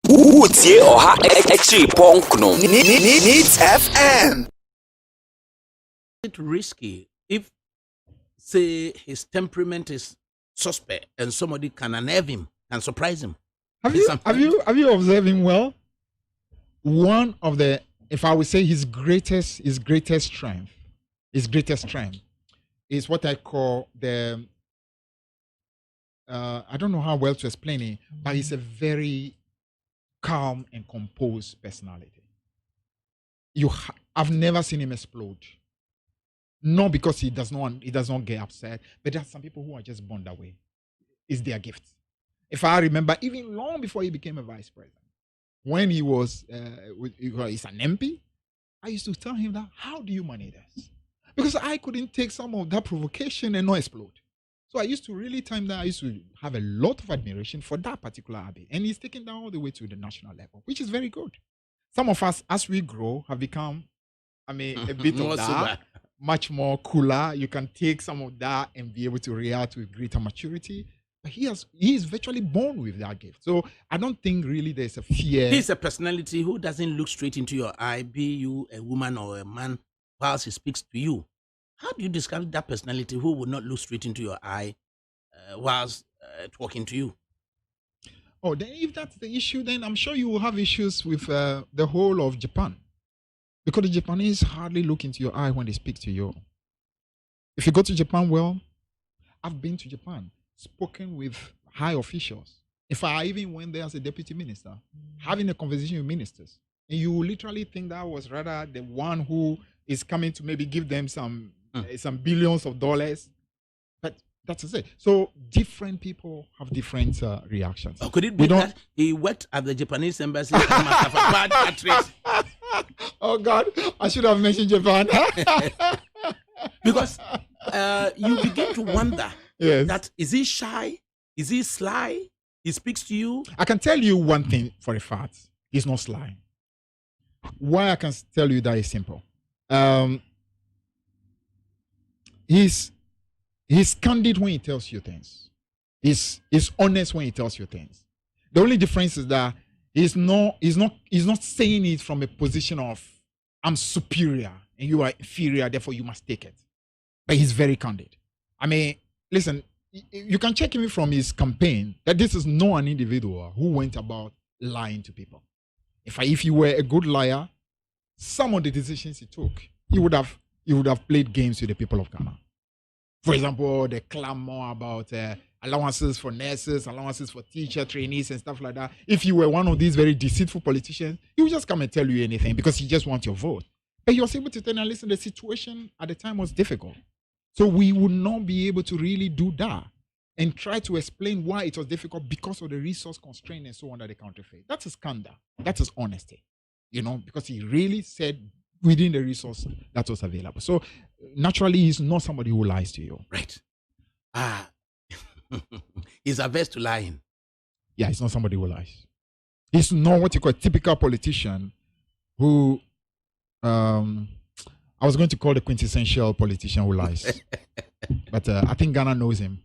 Utie oha extra punk no. Needs FM. It's risky if, say, his temperament is suspect and somebody can unnerve him and surprise him. Have you observed him well? One of the, if I would say his greatest strength is what I call the I don't know how well to explain it, but he's a very calm and composed personality. I've never seen him explode. Not because he does not get upset, but there are some people who are just born that way. It's their gift. If I remember, even long before he became a vice president, when he was he's an MP, I used to tell him that, how do you manage this? Because I couldn't take some of that provocation and not explode. So I used to really time that. I used to have a lot of admiration for that particular Abbey. And he's taken down all the way to the national level, which is very good. Some of us, as we grow, have become, a bit of that, much more cooler. You can take some of that and be able to react with greater maturity. But he is virtually born with that gift. So I don't think really there's a fear. He's a personality who doesn't look straight into your eye, be you a woman or a man, whilst he speaks to you. How do you describe that personality who would not look straight into your eye whilst talking to you? Oh, then if that's the issue, then I'm sure you will have issues with the whole of Japan. Because the Japanese hardly look into your eye when they speak to you. If you go to Japan, well, I've been to Japan, spoken with high officials. If I even went there as a deputy minister, having a conversation with ministers, and you literally think that was rather the one who is coming to maybe give them some billions of dollars. But that's it. So different people have different reactions. Could it be that he worked at the Japanese embassy and must have a bad actress? Oh God, I should have mentioned Japan. Because you begin to wonder, yes, that is he shy? Is he sly? He speaks to you? I can tell you one thing for a fact. He's not sly. Why I can tell you that is simple. He's candid when he tells you things. He's honest when he tells you things. The only difference is that he's not saying it from a position of, I'm superior and you are inferior, therefore you must take it. But he's very candid. Listen, you can check him from his campaign that this is not an individual who went about lying to people. If you were a good liar, some of the decisions he took, he would have played games with the people of Ghana. For example, the clamor about allowances for nurses, allowances for teacher trainees and stuff like that. If you were one of these very deceitful politicians, he would just come and tell you anything because he just wants your vote. But he was able to tell and listen, the situation at the time was difficult. So we would not be able to really do that and try to explain why it was difficult because of the resource constraint and so on that the country faced. That is candor. That is honesty. Because he really said within the resource that was available. So naturally, he's not somebody who lies to you. Right. He's averse to lying. Yeah, he's not somebody who lies. He's not what you call a typical politician who, I was going to call the quintessential politician who lies. But I think Ghana knows him.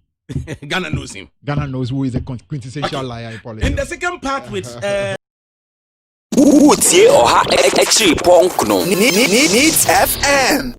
Ghana knows him. Ghana knows who is the quintessential liar in politics. In the second part with... Utie oha extra punk no. Needs FM.